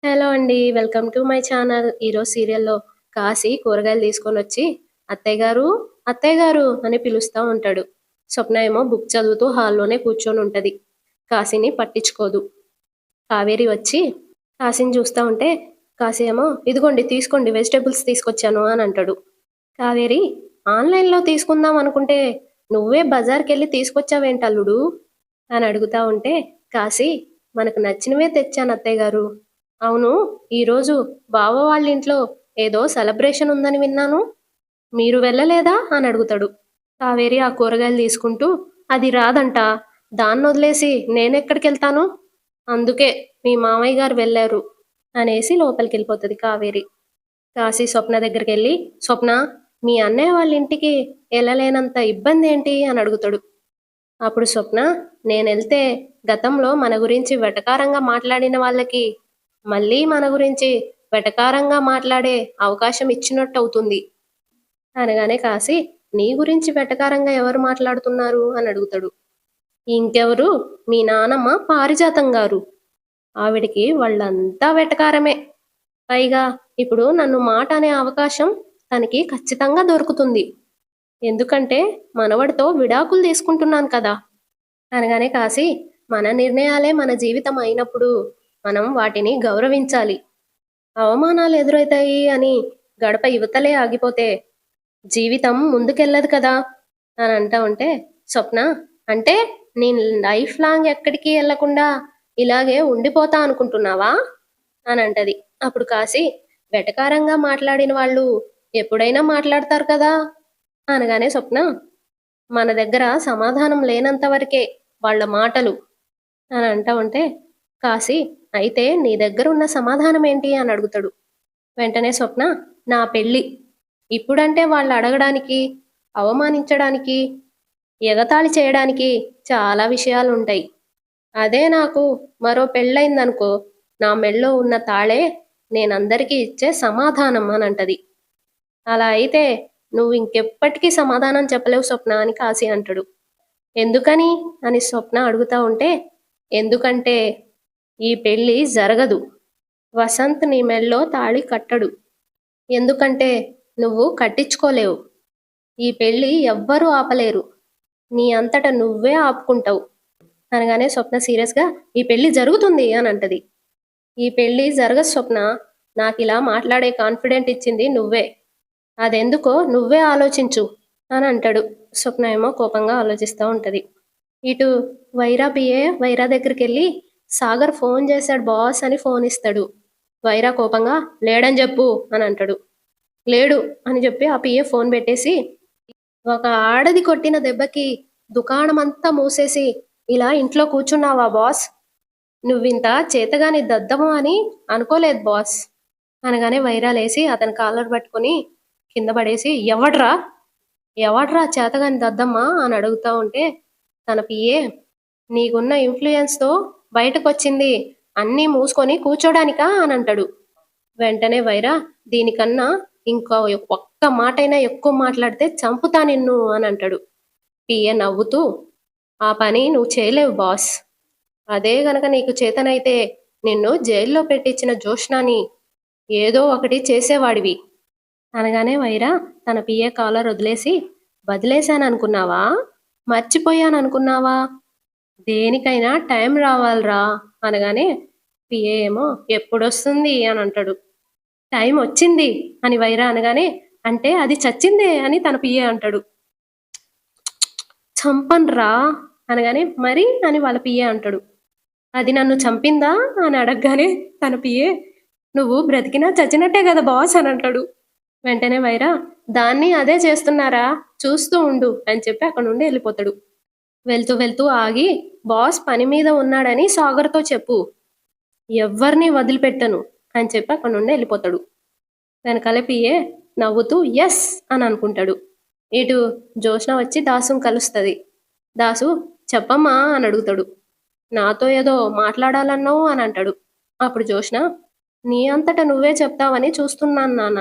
Hello అండి. Welcome to my channel. ఈరోజు సీరియల్‌లో కాశీ కూరగాయలు తీసుకొనొచ్చి "అత్తయ్య గారు, అత్తయ్య గారు" అని పిలుస్తా ఉంటాడు. స్వప్న ఏమో బుక్ చదువుతూ హాల్లోనే కూర్చొనుంటది. కాశీని పట్టించుకోదు. కావేరి వచ్చి కాశీని చూస్తా ఉంటే, కాశీ ఏమో "ఇదిగోండి తీసుకోండి వెజిటబుల్స్ తీసుకొచ్చాను" అని అంటాడు. కావేరి "ఆన్‌లైన్‌లో తీసుకుందాం అనుకుంటే నువ్వే బజార్‌కెళ్ళి తీసుకొచ్చావేంటల్లుడు" అని అడుగుతా ఉంటే, కాశీ "మనకు నచ్చినవే తెచ్చాను అత్తయ్య గారు. అవును, ఈరోజు బావ వాళ్ళ ఇంట్లో ఏదో సెలబ్రేషన్ ఉందని విన్నాను. మీరు వెళ్ళలేదా అని అడుగుతాడు. కావేరి ఆ కూరగాయలు తీసుకుంటూ అది రాదంట, దాన్నొదిలేసి నేనెక్కడికెళ్తాను, అందుకే మీ మామయ్య గారు వెళ్ళారు అనేసి లోపలికెళ్ళిపోతుంది కావేరి. కాశీ స్వప్న దగ్గరికెళ్ళి స్వప్న, మీ అన్నయ్య వాళ్ళ ఇంటికి వెళ్ళలేనంత ఇబ్బంది ఏంటి అని అడుగుతాడు. అప్పుడు స్వప్న నేనెళ్తే గతంలో మన గురించి వెటకారంగా మాట్లాడిన వాళ్ళకి మళ్ళీ మన గురించి వెటకారంగా మాట్లాడే అవకాశం ఇచ్చినట్టవుతుంది అనగానే కాసి నీ గురించి వెటకారంగా ఎవరు మాట్లాడుతున్నారు అని అడుగుతాడు. ఇంకెవరు, మీ నానమ్మ పారిజాతం గారు. ఆవిడికి వాళ్ళంతా వెటకారమే. పైగా ఇప్పుడు నన్ను మాట అనే అవకాశం తనకి ఖచ్చితంగా దొరుకుతుంది. ఎందుకంటే మనవడితో విడాకులు తీసుకుంటున్నాను కదా అనగానే కాసి మన నిర్ణయాలే మన జీవితం అయినప్పుడు మనం వాటిని గౌరవించాలి. అవమానాలు ఎదురవుతాయి అని గడప యువతలే ఆగిపోతే జీవితం ముందుకెళ్ళదు కదా అని అంటా ఉంటే స్వప్న అంటే నేను లైఫ్ లాంగ్ ఎక్కడికి వెళ్లకుండా ఇలాగే ఉండిపోతా అనుకుంటున్నావా అని అంటది. అప్పుడు కాసి వెటకారంగా మాట్లాడిన వాళ్ళు ఎప్పుడైనా మాట్లాడతారు కదా అనగానే స్వప్న మన దగ్గర సమాధానం లేనంత వరకే వాళ్ళ మాటలు అని అంటా ఉంటే కాసి అయితే నీ దగ్గర ఉన్న సమాధానం ఏంటి అని అడుగుతాడు. వెంటనే స్వప్న నా పెళ్ళి. ఇప్పుడంటే వాళ్ళు అడగడానికి, అవమానించడానికి, ఎగతాళి చేయడానికి చాలా విషయాలుంటాయి. అదే నాకు మరో పెళ్ళయిందనుకో, నా మెళ్ళో ఉన్న తాళే నేనందరికీ ఇచ్చే సమాధానం అని అంటది. అలా అయితే నువ్వు ఇంకెప్పటికీ సమాధానం చెప్పలేవు స్వప్న అని కాశీ అంటాడు. ఎందుకని అని స్వప్న అడుగుతా ఉంటే, ఎందుకంటే ఈ పెళ్ళి జరగదు. వసంత్ నీ మెళ్ళో తాళి కట్టడు. ఎందుకంటే నువ్వు కట్టించుకోలేవు. ఈ పెళ్ళి ఎవ్వరూ ఆపలేరు. నీ అంతట నువ్వే ఆపుకుంటావు అనగానే స్వప్న సీరియస్గా ఈ పెళ్ళి జరుగుతుంది అని అంటది. ఈ పెళ్ళి జరగదు స్వప్న, నాకు ఇలా మాట్లాడే కాన్ఫిడెంట్ ఇచ్చింది నువ్వే. అదెందుకో నువ్వే ఆలోచించు అని అంటాడు. స్వప్న ఏమో కోపంగా ఆలోచిస్తూ ఉంటది. ఇటు వైరా పిఏ వైరా దగ్గరికి వెళ్ళి సాగర్ ఫోన్ చేశాడు బాస్ అని ఫోన్ ఇస్తాడు. వైరా కోపంగా లేడని చెప్పు అని అంటాడు. లేడు అని చెప్పి ఆ పిఏ ఫోన్ పెట్టేసి ఒక ఆడది కొట్టిన దెబ్బకి దుకాణమంతా మూసేసి ఇలా ఇంట్లో కూర్చున్నావా బాస్, నువ్వింత చేతగాని దద్దము అని అనుకోలేదు బాస్ అనగానే వైరా లేసి అతని కాలర్ పట్టుకొని కింద పడేసి ఎవడ్రా ఎవడ్రా చేతగాని దద్దమ్మా అని అడుగుతా ఉంటే తన పిఏ నీకున్న ఇన్ఫ్లుయెన్స్తో బయటకొచ్చింది, అన్నీ మూసుకొని కూర్చోడానికా అని అంటాడు. వెంటనే వైరా దీనికన్నా ఇంకో ఒక్క మాటైనా ఎక్కువ మాట్లాడితే చంపుతా నిన్ను అని అంటాడు. పిఏ నవ్వుతూ ఆ పని నువ్వు చేయలేవు బాస్, అదే గనక నీకు చేతనైతే నిన్ను జైల్లో పెట్టించిన జోష్నాని ఏదో ఒకటి చేసేవాడివి అనగానే వైరా తన పిఏ కాలర్ వదిలేసి వదిలేశాననుకున్నావా, మర్చిపోయాననుకున్నావా, దేనికైనా టైం రావాలిరా అనగానే పిఏ ఏమో ఎప్పుడొస్తుంది అని అంటాడు. టైం వచ్చింది అని వైరా అనగానే అంటే అది చచ్చిందే అని తన పిఏ అంటాడు. చంపన్రా అనగానే మరి అని వాళ్ళ పిఏ అంటాడు. అది నన్ను చంపిందా అని అడగగానే తన పిఏ నువ్వు బ్రతికినా చచ్చినట్టే కదా బాస్ అని అంటాడు. వెంటనే వైరా దాన్ని అదే చేస్తున్నారా, చూస్తూ ఉండు అని చెప్పి అక్కడ నుండి వెళ్ళిపోతాడు. వెళ్తూ వెళ్తూ ఆగి బాస్ పని మీద ఉన్నాడని సాగర్తో చెప్పు, ఎవ్వరిని వదిలిపెట్టను అని చెప్పి అక్కడ నుండి వెళ్ళిపోతాడు. వెనకాల పిఏ నవ్వుతూ ఎస్ అని అనుకుంటాడు. ఇటు జోష్న వచ్చి దాసుని కలుస్తుంది. దాసు చెప్పమ్మా అని అడుగుతాడు. నాతో ఏదో మాట్లాడాలన్నావు అని అంటాడు. అప్పుడు జోష్న నీ అంతటా నువ్వే చెప్తావని చూస్తున్నాను నాన్న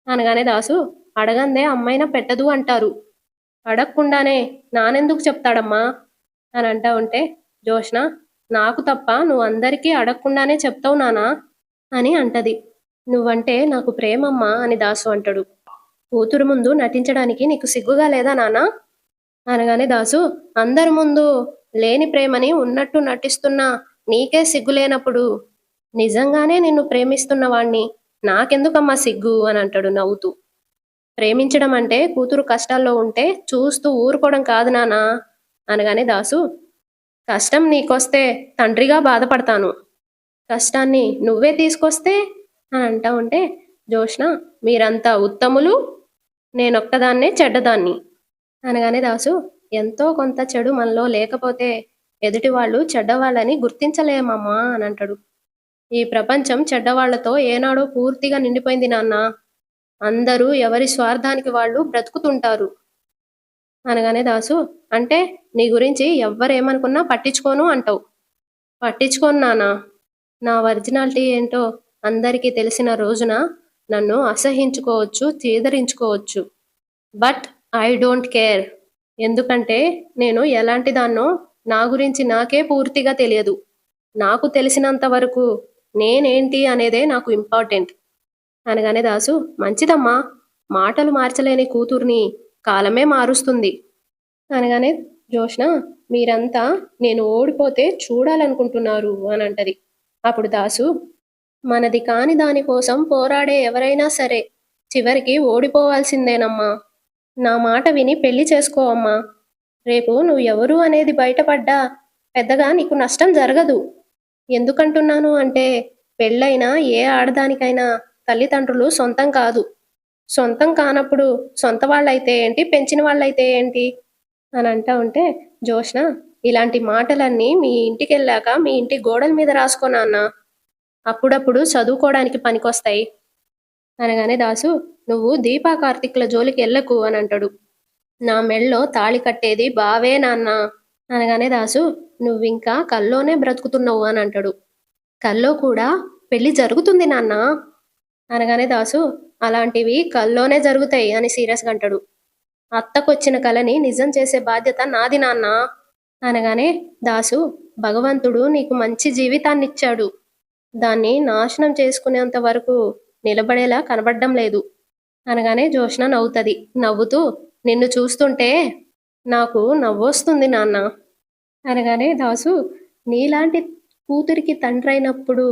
అనగానే దాసు అడగందే అమ్మైనా పెట్టదు అంటారు, అడగకుండానే నానెందుకు చెప్తాడమ్మా అని అంటా ఉంటే జోష్న నాకు తప్ప నువ్వు అందరికీ అడగకుండానే చెప్తావు నానా అని అంటది. నువ్వంటే నాకు ప్రేమమ్మా అని దాసు అంటాడు. కూతురు ముందు నటించడానికి నీకు సిగ్గుగా లేదా నాన్నా? అనగానే దాసు, అందరి ముందు లేని ప్రేమని ఉన్నట్టు నటిస్తున్నా నీకే సిగ్గు లేనప్పుడు నిజంగానే నిన్ను ప్రేమిస్తున్న వాణ్ణి నాకెందుకమ్మా సిగ్గు అని అంటాడు నవ్వుతూ. ప్రేమించడం అంటే కూతురు కష్టాల్లో ఉంటే చూస్తూ ఊరుకోవడం కాదు నాన్నా అనగానే దాసు, కష్టం నీకొస్తే తండ్రిగా బాధపడతాను, కష్టాన్ని నువ్వే తీసుకొస్తే అని అంటా ఉంటే జోష్న, మీరంతా ఉత్తములు, నేనొక్కదాన్నే చెడ్డదాన్ని అనగానే దాసు, ఎంతో కొంత చెడు మనలో లేకపోతే ఎదుటి వాళ్ళు చెడ్డవాళ్ళని గుర్తించలేమమ్మా అని అంటాడు. ఈ ప్రపంచం చెడ్డవాళ్లతో ఏనాడో పూర్తిగా నిండిపోయింది నాన్న, అందరూ ఎవరి స్వార్థానికి వాళ్ళు బ్రతుకుతుంటారు అనగానే దాసు, అంటే నీ గురించి ఎవ్వరేమనుకున్నా పట్టించుకోను అంటావు. పట్టించుకోను నానా, నా ఒరిజినాలిటీ ఏంటో అందరికీ తెలిసిన రోజున నన్ను అసహించుకోవచ్చు, చీదరించుకోవచ్చు, బట్ ఐ డోంట్ కేర్. ఎందుకంటే నేను ఎలాంటి దాన్నో నా గురించి నాకే పూర్తిగా తెలియదు. నాకు తెలిసినంత వరకు నేనేంటి అనేదే నాకు ఇంపార్టెంట్ అనగానే దాసు, మంచిదమ్మా, మాటలు మార్చలేని కూతుర్ని కాలమే మారుస్తుంది అనగానే జోష్న, మీరంతా నేను ఓడిపోతే చూడాలనుకుంటున్నారు అని అంటది. అప్పుడు దాసు, మనది కాని దానికోసం పోరాడే ఎవరైనా సరే చివరికి ఓడిపోవాల్సిందేనమ్మా. నా మాట విని పెళ్లి చేసుకో అమ్మా. రేపు నువ్వు ఎవరు అనేది బయటపడ్డా పెద్దగా నీకు నష్టం జరగదు. ఎందుకంటున్నాను అంటే పెళ్ళైనా ఏ ఆడదానికైనా తల్లిదండ్రులు సొంతం కాదు. సొంతం కానప్పుడు సొంత వాళ్ళైతే ఏంటి, పెంచిన వాళ్ళైతే ఏంటి అని అంటా ఉంటే జోష్న, ఇలాంటి మాటలన్నీ మీ ఇంటికి వెళ్ళాక మీ ఇంటి గోడల మీద రాసుకో నాన్న, అప్పుడప్పుడు చదువుకోవడానికి పనికొస్తాయి అనగానే దాసు, నువ్వు దీపా కార్తిక్ల జోలికి వెళ్ళకు అని అంటాడు. నా మెళ్ళో తాళి కట్టేది బావే నాన్న అనగానే దాసు, నువ్వింకా కల్లోనే బ్రతుకుతున్నావు అని అంటాడు. కల్లో కూడా పెళ్లి జరుగుతుంది నాన్న అనగానే దాసు, అలాంటివి కల్లోనే జరుగుతాయి అని సీరియస్గా అంటాడు. అత్తకొచ్చిన కలని నిజం చేసే బాధ్యత నాది నాన్న అనగానే దాసు, భగవంతుడు నీకు మంచి జీవితాన్నిచ్చాడు, దాన్ని నాశనం చేసుకునేంత వరకు నిలబడేలా కనబడ్డం లేదు అనగానే జోష్న నవ్వుతుంది. నవ్వుతూ, నిన్ను చూస్తుంటే నాకు నవ్వొస్తుంది నాన్న అనగానే దాసు, నీలాంటి కూతురికి తండ్రి అయినప్పుడు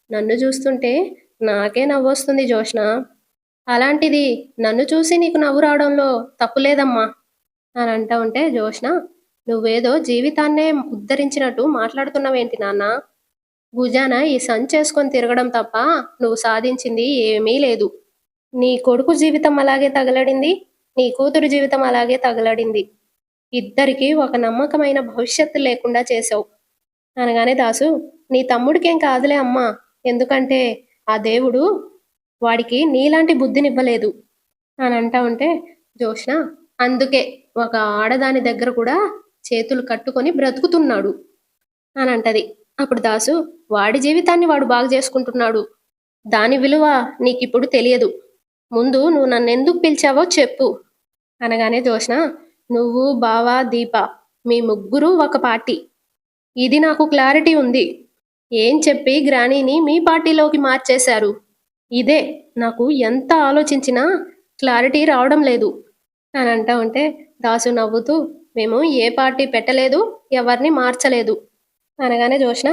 నన్ను చూస్తుంటే నాకే నవ్వొస్తుంది జోష్న, అలాంటిది నన్ను చూసి నీకు నవ్వు రావడంలో తప్పులేదమ్మా అని అంటా ఉంటే జోష్న, నువ్వేదో జీవితాన్నే ఉద్ధరించినట్టు మాట్లాడుతున్నావేంటి నాన్న, భుజాన ఈ సంచేసుకొని తిరగడం తప్ప నువ్వు సాధించింది ఏమీ లేదు. నీ కొడుకు జీవితం అలాగే తగలడింది, నీ కూతురు జీవితం అలాగే తగలడింది, ఇద్దరికి ఒక నమ్మకమైన భవిష్యత్తు లేకుండా చేసావు అనగానే దాసు, నీ తమ్ముడికేం కాదులే అమ్మా, ఎందుకంటే ఆ దేవుడు వాడికి నీలాంటి బుద్ధినివ్వలేదు అని అంటా ఉంటే జోష్న, అందుకే ఒక ఆడదాని దగ్గర కూడా చేతులు కట్టుకొని బ్రతుకుతున్నాడు అని అంటది. అప్పుడు దాసు, వాడి జీవితాన్ని వాడు బాగు చేసుకుంటున్నాడు, దాని విలువ నీకిప్పుడు తెలియదు, ముందు నువ్వు నన్నెందుకు పిలిచావో చెప్పు అనగానే జోష్న, నువ్వు బావ దీప మీ ముగ్గురు ఒక పార్టీ, ఇది నాకు క్లారిటీ ఉంది, ఏం చెప్పి గ్రానీని మీ పార్టీలోకి మార్చేశారు, ఇదే నాకు ఎంత ఆలోచించినా క్లారిటీ రావడం లేదు అని అంటా ఉంటే దాసు నవ్వుతూ, మేము ఏ పార్టీ పెట్టలేదు, ఎవరిని మార్చలేదు అనగానే జోష్న,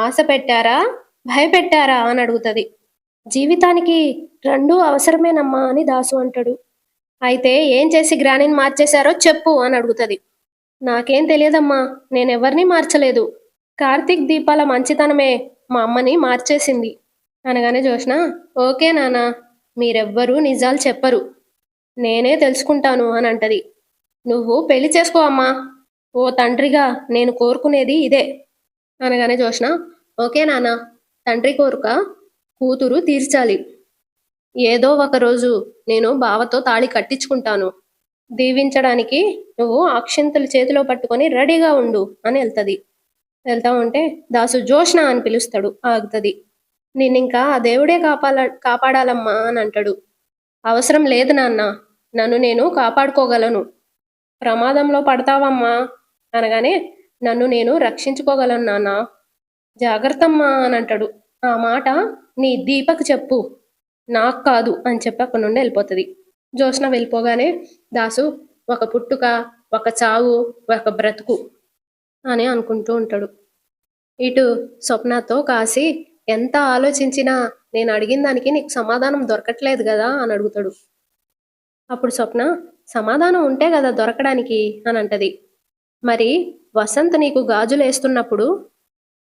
ఆశ పెట్టారా భయపెట్టారా అని అడుగుతుంది. జీవితానికి రెండూ అవసరమేనమ్మా అని దాసు అంటాడు. అయితే ఏం చేసి గ్రానీని మార్చేశారో చెప్పు అని అడుగుతుంది. నాకేం తెలియదమ్మా, నేనెవరిని మార్చలేదు, కార్తీక్ దీపాల మంచితనమే మా అమ్మని మార్చేసింది అనగానే జోష్న, ఓకే నానా, మీరెవ్వరూ నిజాలు చెప్పరు, నేనే తెలుసుకుంటాను అని అంటది. నువ్వు పెళ్లి చేసుకో అమ్మా, ఓ తండ్రిగా నేను కోరుకునేది ఇదే అనగానే జోష్న, ఓకే నానా, తండ్రి కోరిక కూతురు తీర్చాలి, ఏదో ఒక రోజు నేను బావతో తాళి కట్టించుకుంటాను, దీవించడానికి నువ్వు అక్షింతలు చేతిలో పట్టుకొని రెడీగా ఉండు అని వెళ్తుంది. వెళ్తా ఉంటే దాసు జోష్న అని పిలుస్తాడు, ఆగుతుంది. నిన్నింకా ఆ దేవుడే కాపాడాలమ్మా అని అంటాడు. అవసరం లేదు నాన్న, నన్ను నేను కాపాడుకోగలను, ప్రమాదంలో పడతావమ్మా అనగానే నన్ను నేను రక్షించుకోగలను నాన్న, జాగ్రత్తమ్మా అని అంటాడు. ఆ మాట నీ దీపకు చెప్పు, నాకు కాదు అని చెప్పి అక్కడి నుండి వెళ్ళిపోతుంది. జ్యోత్స్న వెళ్ళిపోగానే దాసు ఒక పుట్టుక, ఒక చావు, ఒక బ్రతుకు అని అనుకుంటూ ఉంటాడు. ఇటు స్వప్నతో కాశీ ఎంత ఆలోచించినా నేను అడిగిన దానికి నీకు సమాధానం దొరకట్లేదు కదా అని అడుగుతాడు. అప్పుడు స్వప్న సమాధానం ఉంటే కదా దొరకడానికి అని అంటది. మరి వసంత్ నీకు గాజులు వేస్తున్నప్పుడు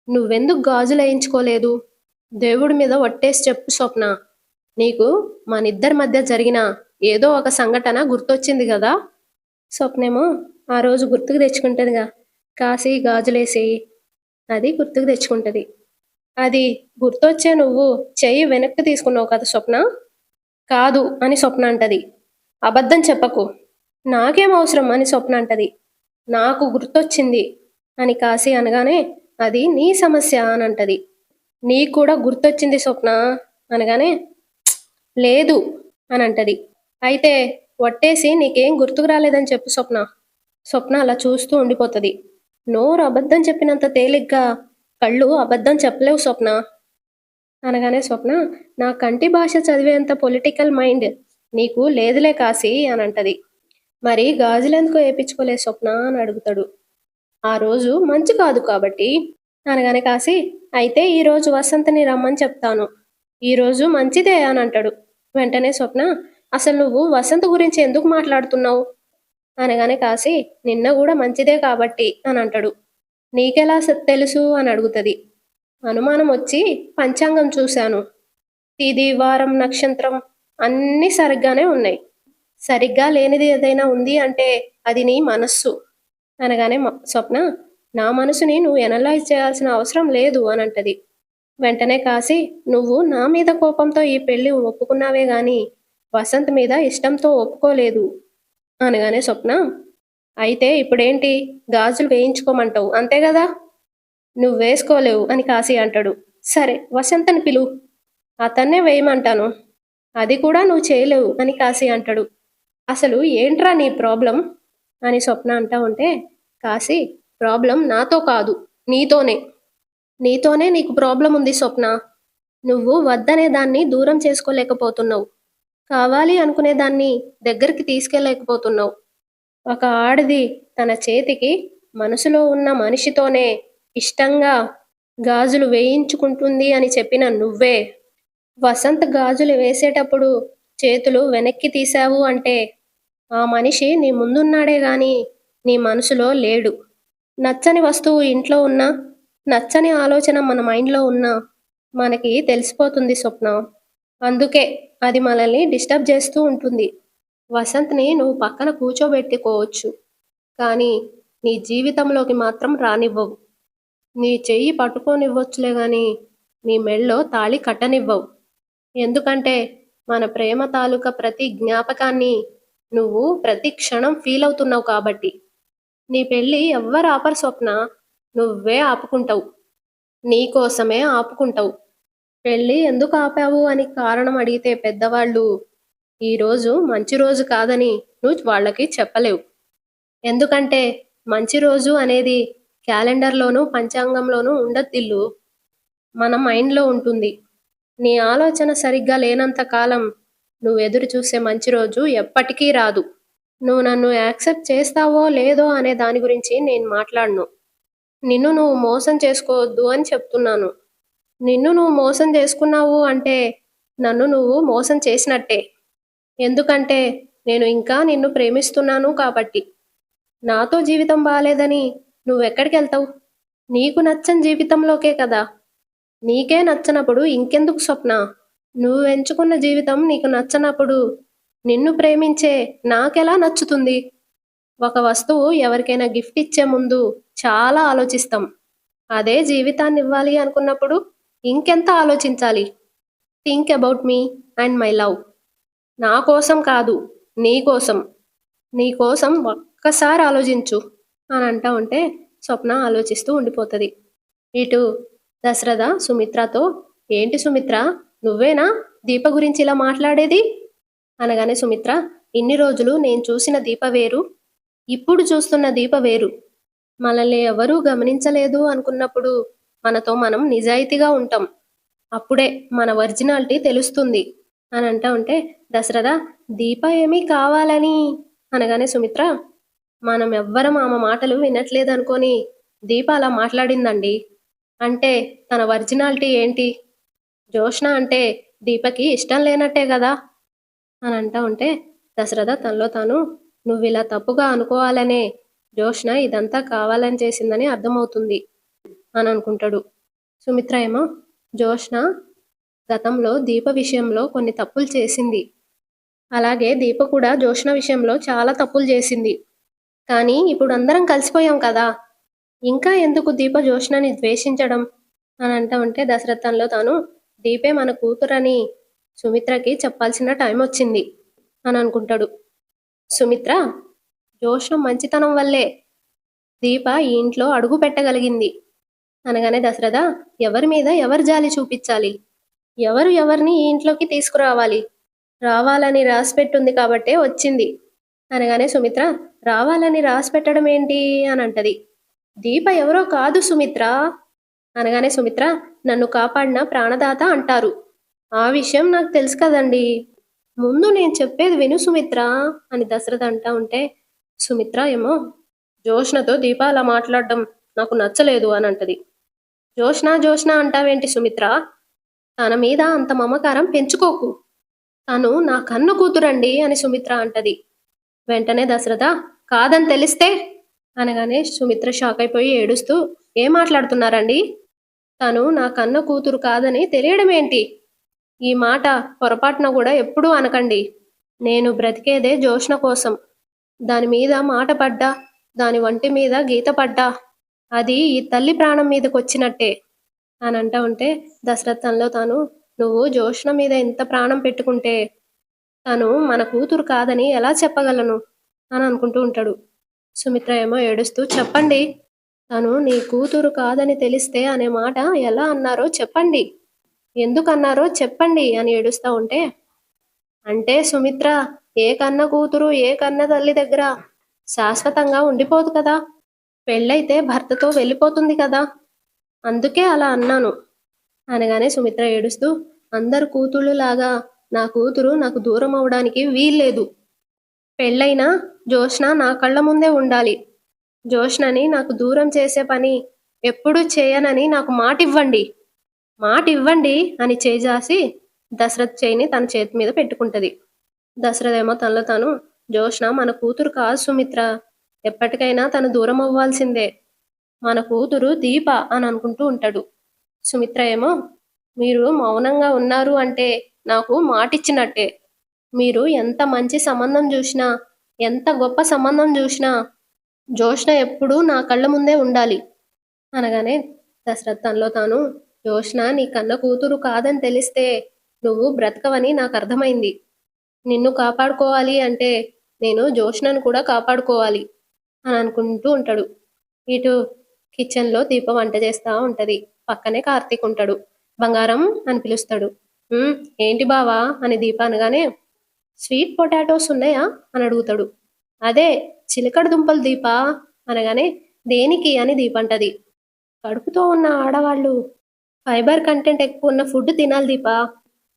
నువ్వెందుకు గాజులు వేయించుకోలేదు? దేవుడి మీద ఒట్టేసి చెప్పు స్వప్న, నీకు మనిద్దరి మధ్య జరిగిన ఏదో ఒక సంఘటన గుర్తొచ్చింది కదా? స్వప్నేమో ఆ రోజు గుర్తుకు తెచ్చుకుంటుందిగా, కాశీ గాజులేసేయి అది గుర్తుకు తెచ్చుకుంటుంది. అది గుర్తొచ్చే నువ్వు చెయ్యి వెనక్కి తీసుకున్నావు కదా స్వప్న? కాదు అని స్వప్న అంటది. అబద్ధం చెప్పకు, నాకేం అవసరం అని స్వప్న అంటది. నాకు గుర్తొచ్చింది అని కాశీ అనగానే అది నీ సమస్య అని అంటది. నీకు కూడా గుర్తొచ్చింది స్వప్న అనగానే లేదు అని అంటది. అయితే వట్టేసి నీకేం గుర్తుకు రాలేదని చెప్పు స్వప్న. స్వప్న అలా చూస్తూ ఉండిపోతుంది. నోరు అబద్ధం చెప్పినంత తేలిగ్గా కళ్ళు అబద్ధం చెప్పలేవు స్వప్న అనగానే స్వప్న నా కంటి భాష చదివేంత పొలిటికల్ మైండ్ నీకు లేదులే కాశీ అని అంటది. మరి గాజులెందుకు వేయించుకోలే స్వప్న అని అడుగుతాడు. ఆ రోజు మంచి కాదు కాబట్టి అనగానే కాశీ అయితే ఈరోజు వసంతని రమ్మని చెప్తాను, ఈరోజు మంచిదే అని అంటాడు. వెంటనే స్వప్న అసలు నువ్వు వసంత గురించి ఎందుకు మాట్లాడుతున్నావు అనగానే కాశీ నిన్న కూడా మంచిదే కాబట్టి అని అంటాడు. నీకెలా తెలుసు అని అడుగుతుంది. అనుమానం వచ్చి పంచాంగం చూశాను, తిది వారం నక్షత్రం అన్నీ సరిగ్గానే ఉన్నాయి, సరిగ్గా లేనిది ఏదైనా ఉంది అంటే అది నీ మనస్సు అనగానే స్వప్న నా మనసుని నువ్వు ఎనలైజ్ చేయాల్సిన అవసరం లేదు అని అంటది. వెంటనే కాశీ నువ్వు నా మీద కోపంతో ఈ పెళ్లి ఒప్పుకున్నావే గాని వసంత్ మీద ఇష్టంతో ఒప్పుకోలేదు అనగానే స్వప్న అయితే ఇప్పుడేంటి గాజులు వేయించుకోమంటావు అంతే కదా? నువ్వు వేసుకోలేవు అని కాశీ అంటాడు. సరే వసంతని పిలు, అతన్నే వేయమంటాను, అది కూడా నువ్వు చేయలేవు అని కాశీ అంటాడు. అసలు ఏంట్రా నీ ప్రాబ్లం అని స్వప్న అంటా ఉంటే కాశీ ప్రాబ్లం నాతో కాదు నీతోనే, నీతోనే నీకు ప్రాబ్లం ఉంది స్వప్న. నువ్వు వద్దనే దాన్ని దూరం చేసుకోలేకపోతున్నావు, కావాలి అనుకునే దాన్ని దగ్గరికి తీసుకెళ్ళలేకపోతున్నావు. ఒక ఆడది తన చేతికి మనసులో ఉన్న మనిషితోనే ఇష్టంగా గాజులు వేయించుకుంటుంది అని చెప్పిన నువ్వే వసంత్ గాజులు వేసేటప్పుడు చేతులు వెనక్కి తీశావు అంటే ఆ మనిషి నీ ముందున్నాడే గాని నీ మనసులో లేడు. నచ్చని వస్తువు ఇంట్లో ఉన్నా, నచ్చని ఆలోచన మన మైండ్లో ఉన్నా మనకి తెలిసిపోతుంది స్వప్న. అందుకే అది మనల్ని డిస్టర్బ్ చేస్తూ ఉంటుంది. వసంత్ని నువ్వు పక్కన కూర్చోబెట్టుకోవచ్చు, కానీ నీ జీవితంలోకి మాత్రం రానివ్వవు. నీ చెయ్యి పట్టుకోనివ్వచ్చులే గాని నీ మెళ్ళో తాళి కట్టనివ్వవు. ఎందుకంటే మన ప్రేమ తాలూకా ప్రతి జ్ఞాపకాన్ని నువ్వు ప్రతి క్షణం ఫీల్ అవుతున్నావు కాబట్టి. నీ పెళ్ళి ఎవ్వరు ఆపరు స్వప్న, నువ్వే ఆపుకుంటావు, నీకోసమే ఆపుకుంటావు. పెళ్ళి ఎందుకు ఆపావు అని కారణం అడిగితే పెద్దవాళ్ళు ఈరోజు మంచి రోజు కాదని నువ్వు వాళ్ళకి చెప్పలేవు. ఎందుకంటే మంచి రోజు అనేది క్యాలెండర్లోనూ పంచాంగంలోనూ ఉండద్దిల్లు, మన మైండ్లో ఉంటుంది. నీ ఆలోచన సరిగ్గా లేనంత కాలం నువ్వు ఎదురు చూసే మంచి రోజు ఎప్పటికీ రాదు. నువ్వు నన్ను యాక్సెప్ట్ చేస్తావో లేదో అనే దాని గురించి నేను మాట్లాడను. నిన్ను నువ్వు మోసం చేసుకోవద్దు అని చెప్తున్నాను. నిన్ను నువ్వు మోసం చేసుకున్నావు అంటే నన్ను నువ్వు మోసం చేసినట్టే. ఎందుకంటే నేను ఇంకా నిన్ను ప్రేమిస్తున్నాను కాబట్టి. నాతో జీవితం బాలేదని నువ్వెక్కడికి వెళ్తావు? నీకు నచ్చని జీవితంలోకే కదా. నీకే నచ్చనప్పుడు ఇంకెందుకు స్వప్న? నువ్వు ఎంచుకున్న జీవితం నీకు నచ్చనప్పుడు నిన్ను ప్రేమించే నాకెలా నచ్చుతుంది? ఒక వస్తువు ఎవరికైనా గిఫ్ట్ ఇచ్చే ముందు చాలా ఆలోచిస్తాం. అదే జీవితాన్ని ఇవ్వాలి అనుకున్నప్పుడు ఇంకెంత ఆలోచించాలి? Think about me and my love. నా కోసం కాదు, నీ కోసం. నీ కోసం ఒక్కసారి ఆలోచించు అని అంటా ఉంటే స్వప్న ఆలోచిస్తూ ఉండిపోతుంది. ఇటు దశరథ సుమిత్రతో ఏంటి సుమిత్ర, నువ్వేనా దీప గురించి ఇలా మాట్లాడేది అనగానే సుమిత్ర ఇన్ని రోజులు నేను చూసిన దీప వేరు, ఇప్పుడు చూస్తున్న దీప వేరు. మనల్ని ఎవరూ గమనించలేదు అనుకున్నప్పుడు మనతో మనం నిజాయితీగా ఉంటాం. అప్పుడే మన ఒరిజినాలిటీ తెలుస్తుంది అని అంటా ఉంటే దశరథ దీప ఏమీ కావాలని అనగానే సుమిత్ర మనం ఎవ్వరం ఆమె మాటలు వినట్లేదనుకొని దీప అలా మాట్లాడిందండి. అంటే తన ఒరిజినాలిటీ ఏంటి? జోష్న అంటే దీపకి ఇష్టం లేనట్టే కదా అని అంటా ఉంటే దశరథ తనలో తాను నువ్విలా తప్పుగా అనుకోవాలనే జోష్న ఇదంతా కావాలని చేసిందని అర్థమవుతుంది అని అనుకుంటాడు. సుమిత్ర ఏమో జోష్న గతంలో దీప విషయంలో కొన్ని తప్పులు చేసింది. అలాగే దీప కూడా జోష్న విషయంలో చాలా తప్పులు చేసింది. కానీ ఇప్పుడు అందరం కలిసిపోయాం కదా! ఇంకా ఎందుకు దీప జోష్నని ద్వేషించడం అని అంటా ఉంటే దశరథ్ తనలో తాను దీపే మన కూతురని సుమిత్రకి చెప్పాల్సిన టైం వచ్చింది అని అనుకుంటాడు. సుమిత్ర జోష్న మంచితనం వల్లే దీప ఈ ఇంట్లో అడుగు పెట్టగలిగింది అనగానే దశరథ ఎవరి మీద ఎవరు జాలి చూపించాలి? ఎవరు ఎవరిని ఈ ఇంట్లోకి తీసుకురావాలి? రావాలని రాసిపెట్టుంది కాబట్టే వచ్చింది అనగానే సుమిత్ర రావాలని రాసిపెట్టడం ఏంటి అని అంటది. దీప ఎవరో కాదు సుమిత్ర అనగానే సుమిత్ర నన్ను కాపాడిన ప్రాణదాత అంటారు. ఆ విషయం నాకు తెలుసు కదండి. ముందు నేను చెప్పేది విను సుమిత్ర అని దశరథ అంటా ఉంటే సుమిత్ర ఏమో జోష్నతో దీప అలా మాట్లాడడం నాకు నచ్చలేదు అని అంటది. జోష్న జోష్న అంటావేంటి సుమిత్ర? తన మీద అంత మమకారం పెంచుకోకు. తను నా కన్న కూతురండి అని సుమిత్ర అంటది. వెంటనే దశరథ కాదని తెలిస్తే అనగానే సుమిత్ర షాక్ అయిపోయి ఏడుస్తూ ఏం మాట్లాడుతున్నారండి? తను నా కన్న కూతురు కాదని తెలియడం ఏంటి? ఈ మాట పొరపాటున కూడా ఎప్పుడూ అనకండి. నేను బ్రతికేదే జోష్న కోసం. దాని మీద మాట పడ్డా, దాని వంటి మీద గీత పడ్డా అది ఈ తల్లి ప్రాణం మీదకొచ్చినట్టే అని అంటా ఉంటే దశరథ్ తనలో తాను నువ్వు జోష్న మీద ఇంత ప్రాణం పెట్టుకుంటే తను మన కూతురు కాదని ఎలా చెప్పగలను అని అనుకుంటూ ఉంటాడు. సుమిత్ర ఏమో ఏడుస్తూ చెప్పండి. తను నీ కూతురు కాదని తెలిస్తే అనే మాట ఎలా అన్నారో చెప్పండి. ఎందుకన్నారో చెప్పండి అని ఏడుస్తూ ఉంటే అంటే సుమిత్ర ఏ కన్న కూతురు ఏ కన్న తల్లి దగ్గర శాశ్వతంగా ఉండిపోదు కదా. పెళ్ళైతే భర్తతో వెళ్ళిపోతుంది కదా. అందుకే అలా అన్నాను అనగానే సుమిత్ర ఏడుస్తూ అందరు కూతుళ్ళు లాగా నా కూతురు నాకు దూరం అవడానికి వీల్లేదు. పెళ్ళైనా జోష్న నా కళ్ళ ముందే ఉండాలి. జోష్నని నాకు దూరం చేసే పని ఎప్పుడూ చేయనని నాకు మాట ఇవ్వండి. మాట ఇవ్వండి అని చేజాసి దశరథ్ చేయిని తన చేతి మీద పెట్టుకుంటది. దశరథ్ ఏమో తనలో తాను జోష్న మన కూతురు కాదు సుమిత్ర. ఎప్పటికైనా తను దూరం అవ్వాల్సిందే. మన కూతురు దీప అని అనుకుంటూ ఉంటాడు. సుమిత్ర ఏమో మీరు మౌనంగా ఉన్నారు అంటే నాకు మాటిచ్చినట్టే. మీరు ఎంత మంచి సంబంధం చూసినా ఎంత గొప్ప సంబంధం చూసినా జోష్న ఎప్పుడూ నా కళ్ళ ముందే ఉండాలి అనగానే దశరథ్ తనలో తాను జోష్న నీ కన్న కూతురు కాదని తెలిస్తే నువ్వు బ్రతకవని నాకు అర్థమైంది. నిన్ను కాపాడుకోవాలి అంటే నేను జోష్నను కూడా కాపాడుకోవాలి అని అనుకుంటూ ఉంటాడు. ఇటు కిచెన్లో దీప వంట చేస్తూ ఉంటుంది. పక్కనే కార్తీక్ ఉంటాడు. బంగారం అని పిలుస్తాడు. ఏంటి బావా అని దీప అనగానే స్వీట్ పొటాటోస్ ఉన్నాయా అని అడుగుతాడు. అదే చిలకడ దుంపలు దీప అనగానే దేనికి అని దీప అంటది. కడుపుతో ఉన్న ఆడవాళ్ళు ఫైబర్ కంటెంట్ ఎక్కువ ఉన్న ఫుడ్ తినాలి దీప.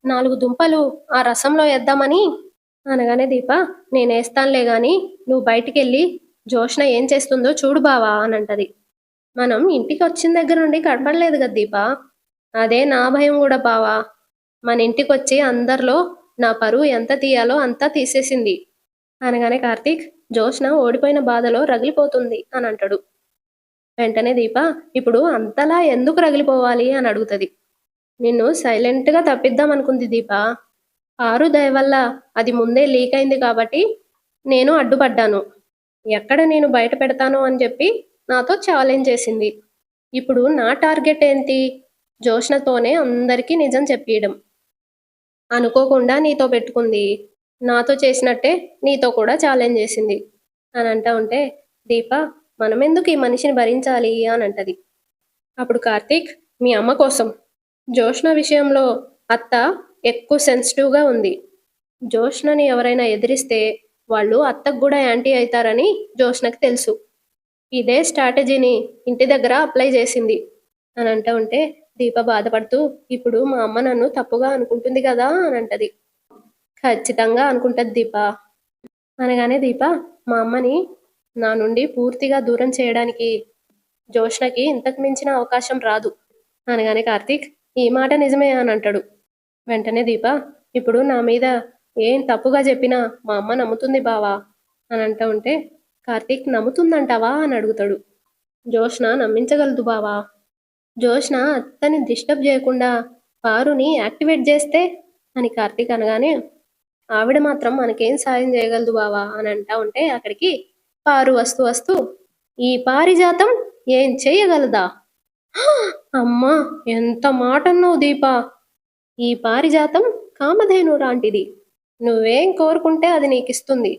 4 దుంపలు ఆ రసంలో వేద్దామని అనగానే దీప నేనేస్తానులే గాని నువ్వు బయటికి వెళ్ళి జోష్న ఏం చేస్తుందో చూడు బావా అని అంటది. మనం ఇంటికి వచ్చిన దగ్గర నుండి కనపడలేదు కదా దీప. అదే నా భయం కూడా బావా. మన ఇంటికి వచ్చి అందరిలో నా పరువు ఎంత తీయాలో అంతా తీసేసింది అనగానే కార్తీక్ జోష్న ఓడిపోయిన బాధలో రగిలిపోతుంది అని అంటాడు. వెంటనే దీప ఇప్పుడు అంతలా ఎందుకు రగిలిపోవాలి అని అడుగుతుంది. నిన్ను సైలెంట్గా తప్పిద్దాం అనుకుంది దీప. ఆరు దయ వల్ల అది ముందే లీక్ అయింది కాబట్టి నేను అడ్డుపడ్డాను. ఎక్కడ నేను బయట పెడతాను అని చెప్పి నాతో ఛాలెంజ్ చేసింది. ఇప్పుడు నా టార్గెట్ ఏంటి? జోష్నతోనే అందరికీ నిజం చెప్పియడం. అనుకోకుండా నీతో పెట్టుకుంది. నాతో చేసినట్టే నీతో కూడా ఛాలెంజ్ చేసింది అని అంటా ఉంటే దీప మనం ఎందుకు ఈ మనిషిని భరించాలి అని అంటది. అప్పుడు కార్తీక్ మీ అమ్మ కోసం. జోష్న విషయంలో అత్త ఎక్కువ సెన్సిటివ్గా ఉంది. జోష్నని ఎవరైనా ఎదిరిస్తే వాళ్ళు అత్తకు కూడా యాంటీ అవుతారని జోష్నకి తెలుసు. ఇదే స్ట్రాటజీని ఇంటి దగ్గర అప్లై చేసింది అని అంటూ ఉంటే దీప బాధపడుతూ ఇప్పుడు మా అమ్మ నన్ను తప్పుగా అనుకుంటుంది కదా అని అంటది. ఖచ్చితంగా అనుకుంటది దీప. అనగానే దీప మా అమ్మని నా నుండి పూర్తిగా దూరం చేయడానికి జోష్నకి ఇంతకు మించిన అవకాశం రాదు అనగానే కార్తీక్ ఈ మాట నిజమే అని అంటాడు. వెంటనే దీప ఇప్పుడు నా మీద ఏం తప్పుగా చెప్పినా మా అమ్మ నమ్ముతుంది బావా అని అంటూ ఉంటే కార్తీక్ నమ్ముతుందంటావా అని అడుగుతాడు. జోష్న నమ్మించగలదు బావా. జోష్న అత్తని డిస్టర్బ్ చేయకుండా పారుని యాక్టివేట్ చేస్తే అని కార్తీక్ అనగానే ఆవిడ మాత్రం మనకేం సాయం చేయగలదు బావా అని అంటా ఉంటే అక్కడికి పారు వస్తూ వస్తూ ఈ పారిజాతం ఏం చేయగలదా. అమ్మా ఎంత మాట అన్నావు దీపా. ఈ పారిజాతం కామధేను లాంటిది, నువ్వేం కోరుకుంటే అది నీకిస్తుంది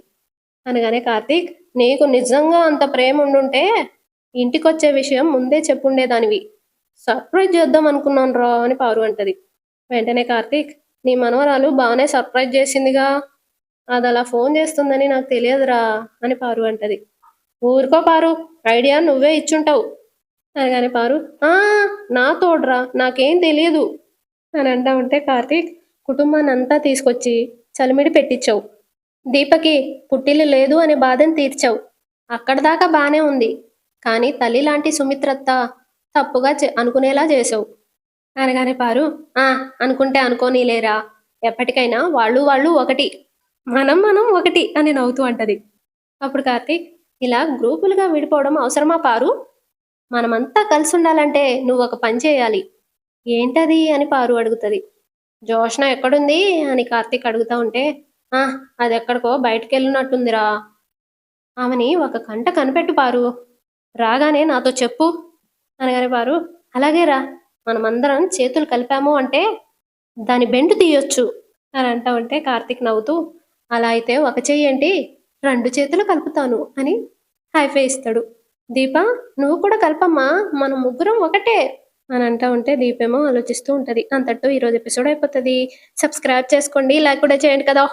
అనగానే కార్తీక్ నీకు నిజంగా అంత ప్రేమ ఉండుంటే ఇంటికొచ్చే విషయం ముందే చెప్పుండేదానివి, సర్ప్రైజ్ చేద్దాం అనుకున్నాను రా అని పారు అంటది. వెంటనే కార్తీక్ నీ మనవరాలు బాగానే సర్ప్రైజ్ చేసిందిగా, అది అలా ఫోన్ చేస్తుందని నాకు తెలియదురా అని పారు అంటది. ఊరుకో పారు, ఐడియా నువ్వే ఇచ్చుంటావు అనగానే పారు నా తోడ్రా నాకేం తెలియదు అని అంటా ఉంటే కార్తీక్ కుటుంబాన్ని అంతా తీసుకొచ్చి చలిమిడి పెట్టించావు, దీపకి పుట్టిల్లు లేదు అనే బాధను తీర్చావు, అక్కడ దాకా బానే ఉంది, కానీ తల్లి లాంటి సుమిత్రత్త తప్పుగా అనుకునేలా చేసావు అనగానే పారు అనుకుంటే అనుకోనీలేరా, ఎప్పటికైనా వాళ్ళు వాళ్ళు ఒకటి, మనం మనం ఒకటి అని నవ్వుతూ అంటది. అప్పుడు కార్తీక్ ఇలా గ్రూపులుగా విడిపోవడం అవసరమా పారు, మనమంతా కలిసి ఉండాలంటే నువ్వు ఒక పని చేయాలి. ఏంటది అని పారు అడుగుతుంది. జోష్న ఎక్కడుంది అని కార్తీక్ అడుగుతా ఉంటే అది ఎక్కడికో బయటికి వెళ్ళినట్టుందిరా, ఆమెని ఒక కంట కనిపెట్టు పారు, రాగానే నాతో చెప్పు అనగానే పారు అలాగే రా, మనమందరం చేతులు కలిపాము అంటే దాని బెండు తీయొచ్చు అని అంటా ఉంటే కార్తీక్ నవ్వుతూ అలా అయితే ఒక చెయ్యి ఏంటి 2 చేతులు కలుపుతాను అని హైఫై ఇస్తాడు. దీప నువ్వు కూడా కలపమ్మా, మనం ముగ్గురం ఒకటే అని అంటా ఉంటే దీపేమో ఆలోచిస్తూ ఉంటది. అంతటితో ఈరోజు ఎపిసోడ్ అయిపోతుంది. సబ్స్క్రైబ్ చేసుకోండి, లైక్ కూడా చేయండి కదా.